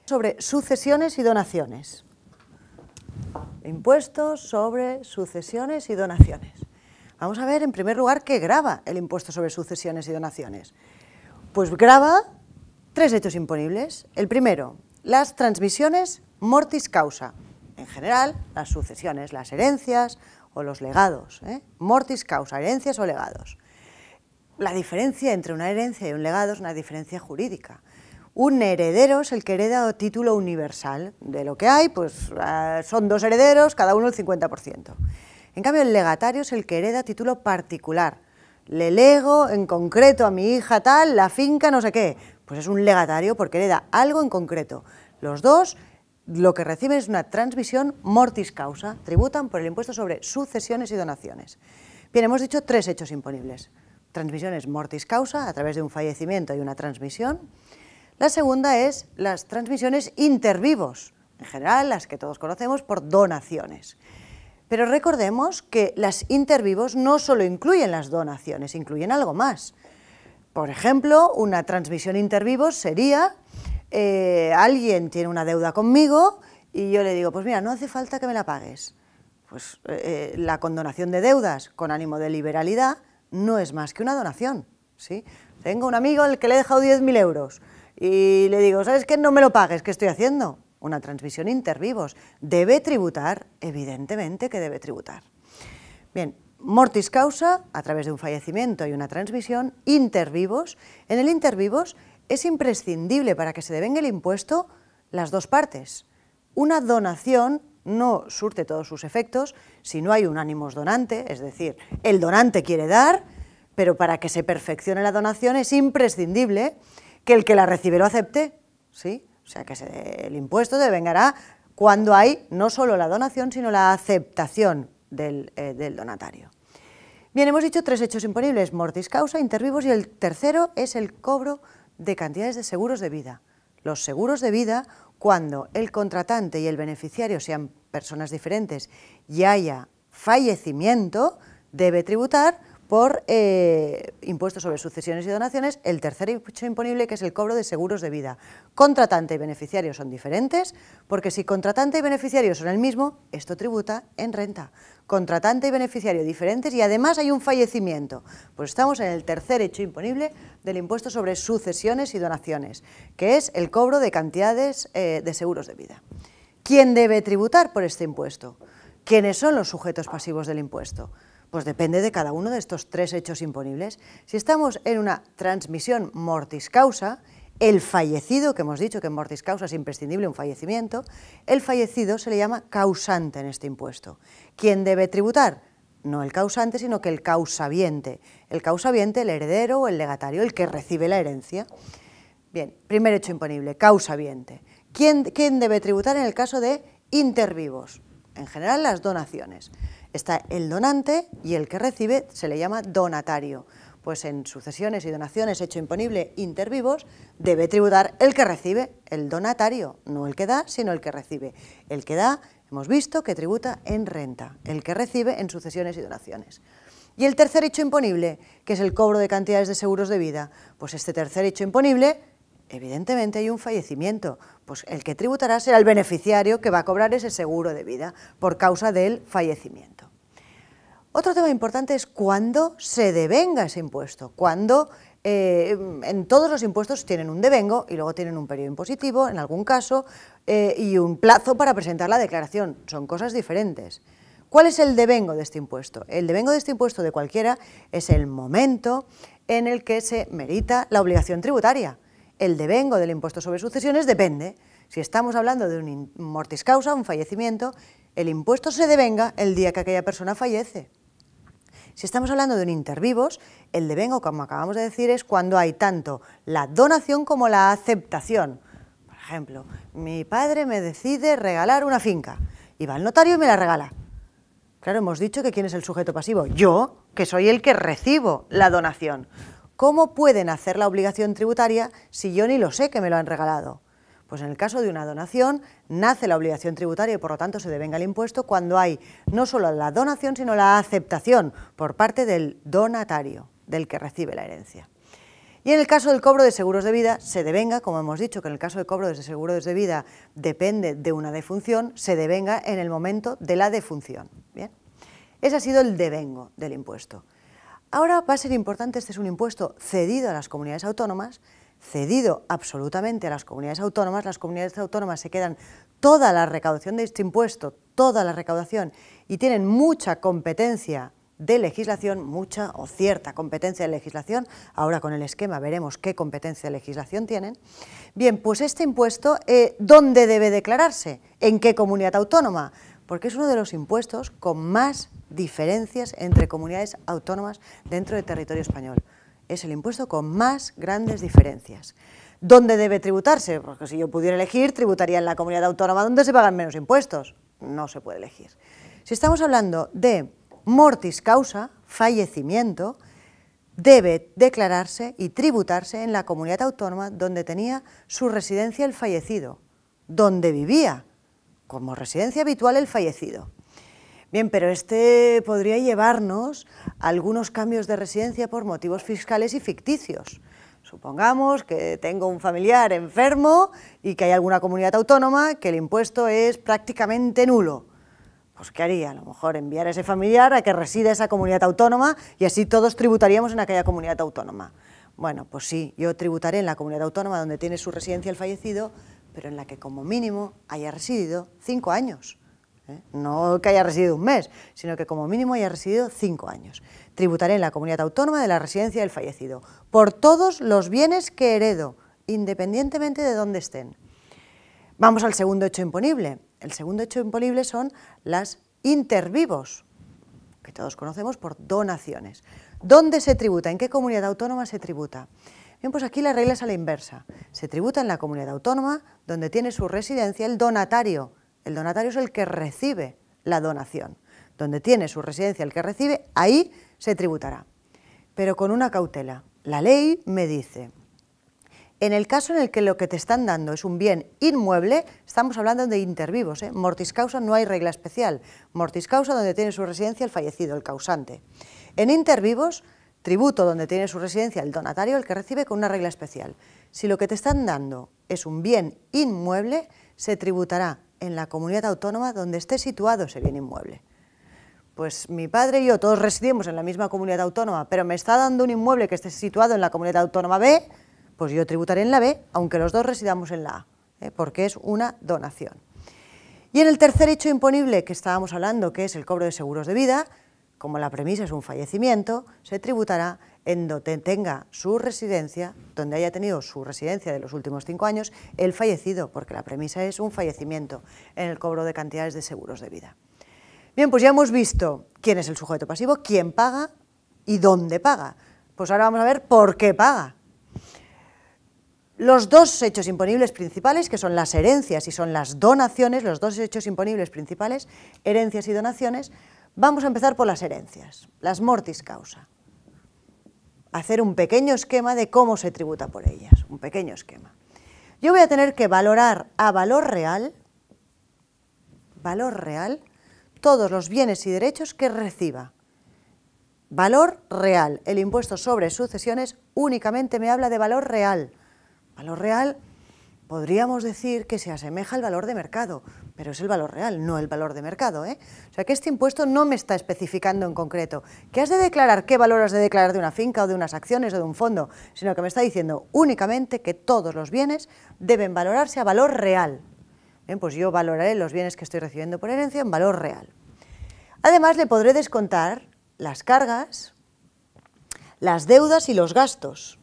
Sobre sucesiones y donaciones. Impuestos sobre sucesiones y donaciones. Vamos a ver en primer lugar qué grava el impuesto sobre sucesiones y donaciones. Pues grava tres hechos imponibles. El primero, las transmisiones mortis causa. En general, las sucesiones, las herencias o los legados. Mortis causa, herencias o legados. La diferencia entre una herencia y un legado es una diferencia jurídica. Un heredero es el que hereda título universal. De lo que hay, pues son dos herederos, cada uno el 50%. En cambio, el legatario es el que hereda título particular. Le lego en concreto a mi hija tal, la finca no sé qué. Pues es un legatario porque hereda algo en concreto. Los dos lo que reciben es una transmisión mortis causa. Tributan por el impuesto sobre sucesiones y donaciones. Bien, hemos dicho tres hechos imponibles. Transmisiones mortis causa, a través de un fallecimiento y una transmisión. La segunda es las transmisiones intervivos, en general las que todos conocemos por donaciones. Pero recordemos que las intervivos no solo incluyen las donaciones, incluyen algo más. Por ejemplo, una transmisión intervivos sería, alguien tiene una deuda conmigo y yo le digo, pues mira, no hace falta que me la pagues. Pues la condonación de deudas con ánimo de liberalidad no es más que una donación, ¿sí? Tengo un amigo al que le he dejado 10.000 euros. Y le digo, ¿sabes qué? No me lo pagues, ¿qué estoy haciendo? Una transmisión intervivos. ¿Debe tributar? Evidentemente que debe tributar. Bien, mortis causa, a través de un fallecimiento y una transmisión, intervivos. En el intervivos es imprescindible para que se devengue el impuesto las dos partes. Una donación no surte todos sus efectos si no hay un animus donante, es decir, el donante quiere dar, pero para que se perfeccione la donación es imprescindible que el que la recibe lo acepte, ¿sí? O sea, que el impuesto devengará cuando hay no solo la donación, sino la aceptación del donatario. Bien, hemos dicho tres hechos imponibles, mortis causa, intervivos, y el tercero es el cobro de cantidades de seguros de vida. Los seguros de vida, cuando el contratante y el beneficiario sean personas diferentes y haya fallecimiento, debe tributar por impuestos sobre sucesiones y donaciones, el tercer hecho imponible, que es el cobro de seguros de vida. Contratante y beneficiario son diferentes, porque si contratante y beneficiario son el mismo, esto tributa en renta. Contratante y beneficiario diferentes y además hay un fallecimiento. Pues estamos en el tercer hecho imponible del impuesto sobre sucesiones y donaciones, que es el cobro de cantidades de seguros de vida. ¿Quién debe tributar por este impuesto? ¿Quiénes son los sujetos pasivos del impuesto? Pues depende de cada uno de estos tres hechos imponibles. Si estamos en una transmisión mortis causa, el fallecido, que hemos dicho que en mortis causa es imprescindible un fallecimiento, el fallecido se le llama causante en este impuesto. ¿Quién debe tributar? No el causante, sino que el causaviente. El causaviente, el heredero o el legatario, el que recibe la herencia. Bien, primer hecho imponible, causaviente. ¿Quién debe tributar en el caso de intervivos? En general, las donaciones. Está el donante y el que recibe se le llama donatario. Pues en sucesiones y donaciones, hecho imponible intervivos, debe tributar el que recibe, el donatario, no el que da, sino el que recibe. El que da, hemos visto que tributa en renta, el que recibe en sucesiones y donaciones. Y el tercer hecho imponible, que es el cobro de cantidades de seguros de vida, pues este tercer hecho imponible, evidentemente hay un fallecimiento, pues el que tributará será el beneficiario que va a cobrar ese seguro de vida por causa del fallecimiento. Otro tema importante es cuándo se devenga ese impuesto, cuándo en todos los impuestos tienen un devengo y luego tienen un periodo impositivo, en algún caso, y un plazo para presentar la declaración, son cosas diferentes. ¿Cuál es el devengo de este impuesto? El devengo de este impuesto de cualquiera es el momento en el que se merita la obligación tributaria. El devengo del impuesto sobre sucesiones depende. Si estamos hablando de un mortis causa, un fallecimiento, el impuesto se devenga el día que aquella persona fallece. Si estamos hablando de un intervivos, el devengo, como acabamos de decir, es cuando hay tanto la donación como la aceptación. Por ejemplo, mi padre me decide regalar una finca y va al notario y me la regala. Claro, hemos dicho que ¿quién es el sujeto pasivo? Yo, que soy el que recibo la donación. ¿Cómo pueden hacer la obligación tributaria si yo ni lo sé que me lo han regalado? Pues en el caso de una donación nace la obligación tributaria y por lo tanto se devenga el impuesto cuando hay no solo la donación sino la aceptación por parte del donatario, del que recibe la herencia. Y en el caso del cobro de seguros de vida, se devenga, como hemos dicho, que en el caso del cobro de seguros de vida depende de una defunción, se devenga en el momento de la defunción. Bien, ese ha sido el devengo del impuesto. Ahora va a ser importante, este es un impuesto cedido a las comunidades autónomas, cedido absolutamente a las comunidades autónomas se quedan toda la recaudación de este impuesto, toda la recaudación, y tienen mucha competencia de legislación, mucha o cierta competencia de legislación, ahora con el esquema veremos qué competencia de legislación tienen. Bien, pues este impuesto, ¿dónde debe declararse? ¿En qué comunidad autónoma? Porque es uno de los impuestos con más diferencias entre comunidades autónomas dentro del territorio español. Es el impuesto con más grandes diferencias. ¿Dónde debe tributarse? Porque si yo pudiera elegir, tributaría en la comunidad autónoma donde se pagan menos impuestos. No se puede elegir. Si estamos hablando de mortis causa, fallecimiento, debe declararse y tributarse en la comunidad autónoma donde tenía su residencia el fallecido, donde vivía como residencia habitual el fallecido. Bien, pero este podría llevarnos a algunos cambios de residencia por motivos fiscales y ficticios. Supongamos que tengo un familiar enfermo y que hay alguna comunidad autónoma que el impuesto es prácticamente nulo. Pues ¿qué haría? A lo mejor enviar a ese familiar a que resida esa comunidad autónoma y así todos tributaríamos en aquella comunidad autónoma. Bueno, pues sí, yo tributaré en la comunidad autónoma donde tiene su residencia el fallecido, pero en la que como mínimo haya residido 5 años. No que haya residido un mes, sino que como mínimo haya residido 5 años. Tributaré en la comunidad autónoma de la residencia del fallecido, por todos los bienes que heredo, independientemente de dónde estén. Vamos al segundo hecho imponible. El segundo hecho imponible son las intervivos, que todos conocemos por donaciones. ¿Dónde se tributa? ¿En qué comunidad autónoma se tributa? Bien, pues aquí la regla es a la inversa. Se tributa en la comunidad autónoma donde tiene su residencia el donatario. El donatario es el que recibe la donación. Donde tiene su residencia el que recibe, ahí se tributará. Pero con una cautela. La ley me dice, en el caso en el que lo que te están dando es un bien inmueble, estamos hablando de intervivos, mortis causa no hay regla especial, mortis causa donde tiene su residencia el fallecido, el causante. En intervivos, tributo donde tiene su residencia el donatario, el que recibe, con una regla especial. Si lo que te están dando es un bien inmueble, se tributará en la comunidad autónoma donde esté situado ese bien inmueble. Pues mi padre y yo todos residimos en la misma comunidad autónoma, pero me está dando un inmueble que esté situado en la comunidad autónoma B, pues yo tributaré en la B, aunque los dos residamos en la A, porque es una donación. Y en el tercer hecho imponible que estábamos hablando, que es el cobro de seguros de vida, como la premisa es un fallecimiento, se tributará en donde tenga su residencia, donde haya tenido su residencia de los últimos 5 años, el fallecido, porque la premisa es un fallecimiento en el cobro de cantidades de seguros de vida. Bien, pues ya hemos visto quién es el sujeto pasivo, quién paga y dónde paga. Pues ahora vamos a ver por qué paga. Los dos hechos imponibles principales, que son las herencias y son las donaciones, los dos hechos imponibles principales, herencias y donaciones, vamos a empezar por las herencias, las mortis causa. Hacer un pequeño esquema de cómo se tributa por ellas, un pequeño esquema. Yo voy a tener que valorar a valor real, todos los bienes y derechos que reciba. Valor real, el impuesto sobre sucesiones únicamente me habla de valor real. Valor real, podríamos decir que se asemeja al valor de mercado, pero es el valor real, no el valor de mercado, O sea que este impuesto no me está especificando en concreto que has de declarar qué valor has de declarar de una finca o de unas acciones o de un fondo, sino que me está diciendo únicamente que todos los bienes deben valorarse a valor real. Bien, pues yo valoraré los bienes que estoy recibiendo por herencia en valor real. Además, le podré descontar las cargas, las deudas y los gastos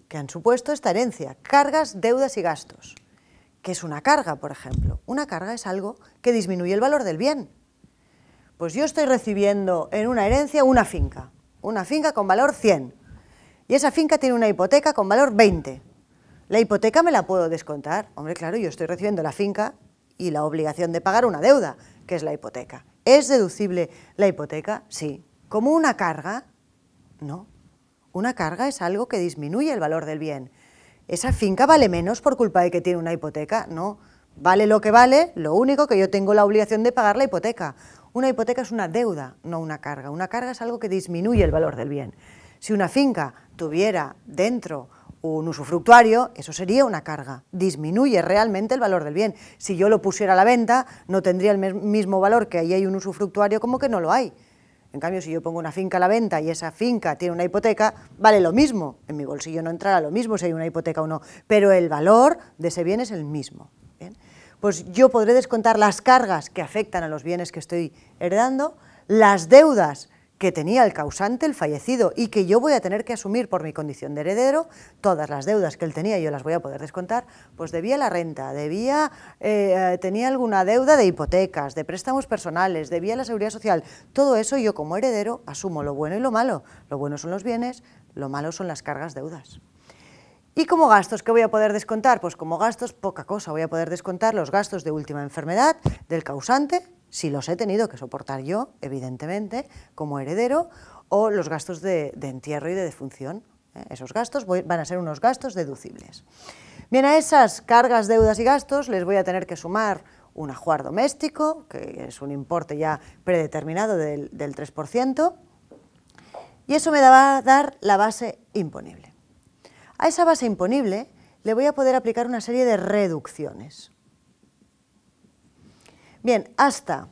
que han supuesto esta herencia, cargas, deudas y gastos. ¿Qué es una carga, por ejemplo? Una carga es algo que disminuye el valor del bien. Pues yo estoy recibiendo en una herencia una finca con valor 100, y esa finca tiene una hipoteca con valor 20. ¿La hipoteca me la puedo descontar? Hombre, claro, yo estoy recibiendo la finca y la obligación de pagar una deuda, que es la hipoteca. ¿Es deducible la hipoteca? Sí. ¿Como una carga? No. Una carga es algo que disminuye el valor del bien. ¿Esa finca vale menos por culpa de que tiene una hipoteca? No. Vale lo que vale, lo único que yo tengo la obligación de pagar la hipoteca. Una hipoteca es una deuda, no una carga. Una carga es algo que disminuye el valor del bien. Si una finca tuviera dentro un usufructuario, eso sería una carga, disminuye realmente el valor del bien. Si yo lo pusiera a la venta, no tendría el mismo valor que ahí hay un usufructuario como que no lo hay. En cambio, si yo pongo una finca a la venta y esa finca tiene una hipoteca, vale lo mismo. En mi bolsillo no entrará lo mismo si hay una hipoteca o no, pero el valor de ese bien es el mismo. ¿Bien? Pues yo podré descontar las cargas que afectan a los bienes que estoy heredando, las deudas que tenía el causante, el fallecido, y que yo voy a tener que asumir por mi condición de heredero. Todas las deudas que él tenía yo las voy a poder descontar, pues debía la renta, tenía alguna deuda de hipotecas, de préstamos personales, debía la seguridad social. Todo eso yo como heredero asumo lo bueno y lo malo. Lo bueno son los bienes, lo malo son las cargas deudas. ¿Y como gastos qué voy a poder descontar? Pues como gastos poca cosa, voy a poder descontar los gastos de última enfermedad del causante, si los he tenido que soportar yo, evidentemente, como heredero, o los gastos de entierro y de defunción. Esos gastos van a ser unos gastos deducibles. Bien, a esas cargas, deudas y gastos les voy a tener que sumar un ajuar doméstico, que es un importe ya predeterminado del 3%, y eso me va a dar la base imponible. A esa base imponible le voy a poder aplicar una serie de reducciones. Bien, hasta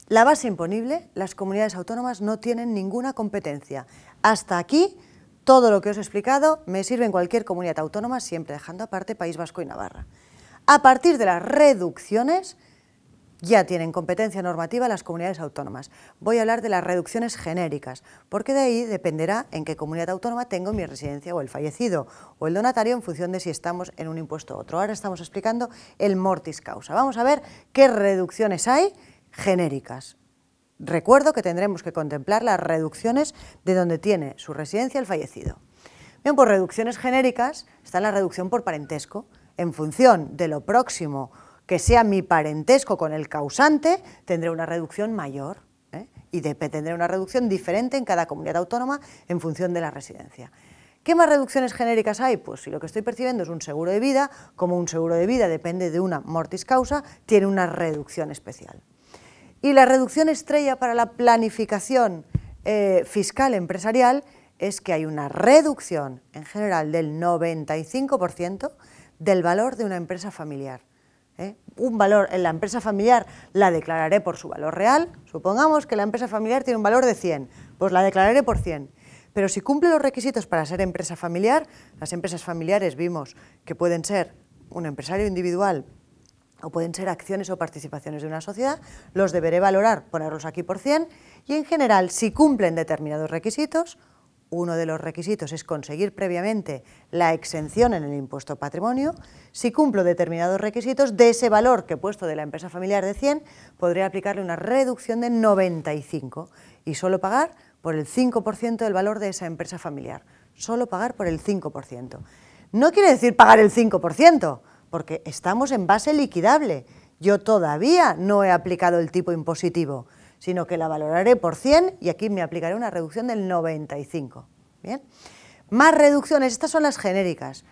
la base imponible, las comunidades autónomas no tienen ninguna competencia. Hasta aquí, todo lo que os he explicado me sirve en cualquier comunidad autónoma, siempre dejando aparte País Vasco y Navarra. A partir de las reducciones, ya tienen competencia normativa las comunidades autónomas. Voy a hablar de las reducciones genéricas, porque de ahí dependerá en qué comunidad autónoma tengo mi residencia o el fallecido o el donatario en función de si estamos en un impuesto u otro. Ahora estamos explicando el mortis causa. Vamos a ver qué reducciones hay genéricas. Recuerdo que tendremos que contemplar las reducciones de donde tiene su residencia el fallecido. Bien, pues reducciones genéricas está la reducción por parentesco. En función de lo próximo que sea mi parentesco con el causante, tendré una reducción mayor, y tendré una reducción diferente en cada comunidad autónoma en función de la residencia. ¿Qué más reducciones genéricas hay? Pues si lo que estoy percibiendo es un seguro de vida, como un seguro de vida depende de una mortis causa, tiene una reducción especial. Y la reducción estrella para la planificación fiscal empresarial es que hay una reducción en general del 95% del valor de una empresa familiar. Un valor en la empresa familiar la declararé por su valor real. Supongamos que la empresa familiar tiene un valor de 100, pues la declararé por 100. Pero si cumple los requisitos para ser empresa familiar, las empresas familiares vimos que pueden ser un empresario individual o pueden ser acciones o participaciones de una sociedad, los deberé valorar, ponerlos aquí por 100, y en general, si cumplen determinados requisitos, uno de los requisitos es conseguir previamente la exención en el impuesto patrimonio. Si cumplo determinados requisitos, de ese valor que he puesto de la empresa familiar de 100, podré aplicarle una reducción de 95 y solo pagar por el 5% del valor de esa empresa familiar. Solo pagar por el 5%. No quiere decir pagar el 5%, porque estamos en base liquidable. Yo todavía no he aplicado el tipo impositivo, sino que la valoraré por 100 y aquí me aplicaré una reducción del 95. ¿Bien? Más reducciones, estas son las genéricas.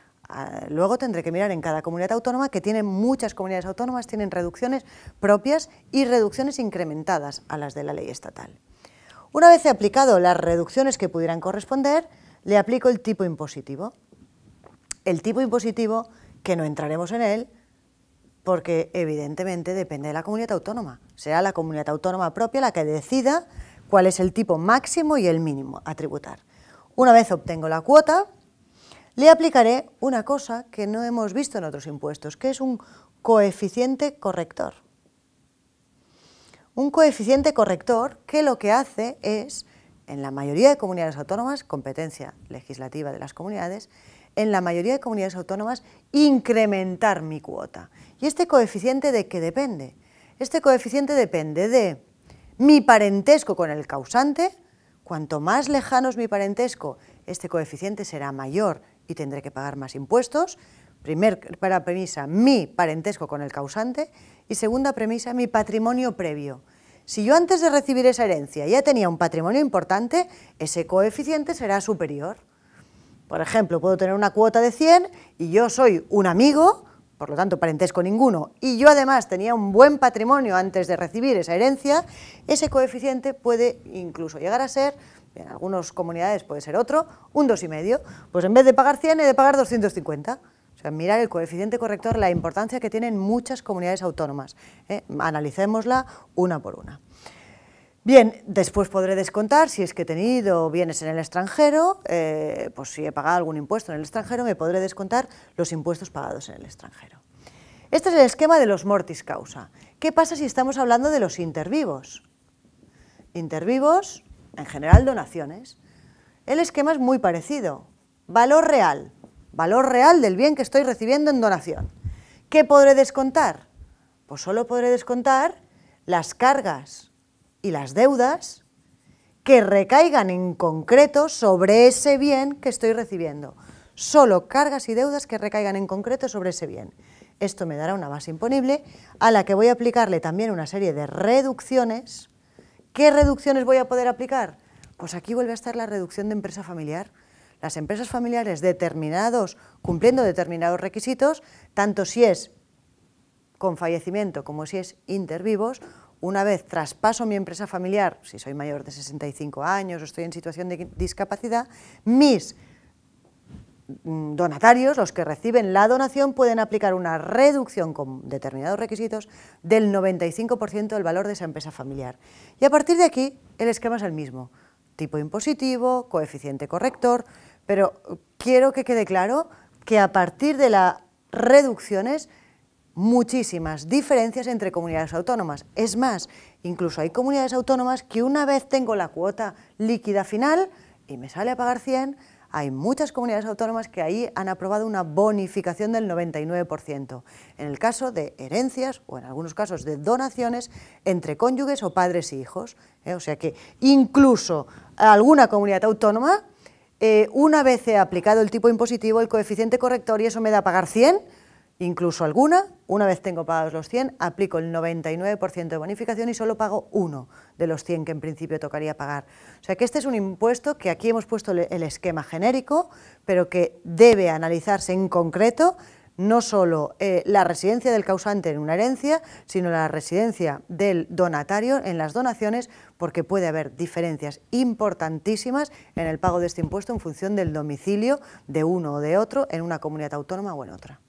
Luego tendré que mirar en cada comunidad autónoma, que tienen muchas comunidades autónomas, tienen reducciones propias y reducciones incrementadas a las de la ley estatal. Una vez he aplicado las reducciones que pudieran corresponder, le aplico el tipo impositivo. El tipo impositivo, que no entraremos en él, porque evidentemente depende de la comunidad autónoma. Será la comunidad autónoma propia la que decida cuál es el tipo máximo y el mínimo a tributar. Una vez obtengo la cuota, le aplicaré una cosa que no hemos visto en otros impuestos, que es un coeficiente corrector. Un coeficiente corrector que lo que hace es, en la mayoría de comunidades autónomas, competencia legislativa de las comunidades, en la mayoría de comunidades autónomas, incrementar mi cuota. ¿Y este coeficiente de qué depende? Este coeficiente depende de mi parentesco con el causante. Cuanto más lejano es mi parentesco, este coeficiente será mayor y tendré que pagar más impuestos. Primera premisa, mi parentesco con el causante, y segunda premisa, mi patrimonio previo. Si yo antes de recibir esa herencia ya tenía un patrimonio importante, ese coeficiente será superior. Por ejemplo, puedo tener una cuota de 100 y yo soy un amigo, por lo tanto parentesco ninguno, y yo además tenía un buen patrimonio antes de recibir esa herencia, ese coeficiente puede incluso llegar a ser En algunas comunidades puede ser otro, un 2,5. Pues en vez de pagar 100 he de pagar 250. O sea, mirar el coeficiente corrector, la importancia que tienen muchas comunidades autónomas. Analicémosla una por una. Bien, después podré descontar, si es que he tenido bienes en el extranjero, pues si he pagado algún impuesto en el extranjero, me podré descontar los impuestos pagados en el extranjero. Este es el esquema de los mortis causa. ¿Qué pasa si estamos hablando de los intervivos? Intervivos, en general donaciones. El esquema es muy parecido. Valor real del bien que estoy recibiendo en donación. ¿Qué podré descontar? Pues solo podré descontar las cargas y las deudas que recaigan en concreto sobre ese bien que estoy recibiendo. Solo cargas y deudas que recaigan en concreto sobre ese bien. Esto me dará una base imponible a la que voy a aplicarle también una serie de reducciones. ¿Qué reducciones voy a poder aplicar? Pues aquí vuelve a estar la reducción de empresa familiar. Las empresas familiares cumpliendo determinados requisitos, tanto si es con fallecimiento como si es intervivos, una vez traspaso mi empresa familiar, si soy mayor de 65 años o estoy en situación de discapacidad, mis donatarios, los que reciben la donación, pueden aplicar una reducción con determinados requisitos del 95% del valor de esa empresa familiar. Y a partir de aquí, el esquema es el mismo. Tipo impositivo, coeficiente corrector, pero quiero que quede claro que a partir de las reducciones, muchísimas diferencias entre comunidades autónomas. Es más, incluso hay comunidades autónomas que una vez tengo la cuota líquida final y me sale a pagar 100, hay muchas comunidades autónomas que ahí han aprobado una bonificación del 99%, en el caso de herencias o en algunos casos de donaciones entre cónyuges o padres y hijos. O sea que incluso alguna comunidad autónoma, una vez he aplicado el tipo impositivo, el coeficiente corrector y eso me da a pagar 100, incluso alguna, una vez tengo pagados los 100, aplico el 99% de bonificación y solo pago uno de los 100 que en principio tocaría pagar. O sea que este es un impuesto que aquí hemos puesto el esquema genérico, pero que debe analizarse en concreto no solo la residencia del causante en una herencia, sino la residencia del donatario en las donaciones, porque puede haber diferencias importantísimas en el pago de este impuesto en función del domicilio de uno o de otro en una comunidad autónoma o en otra.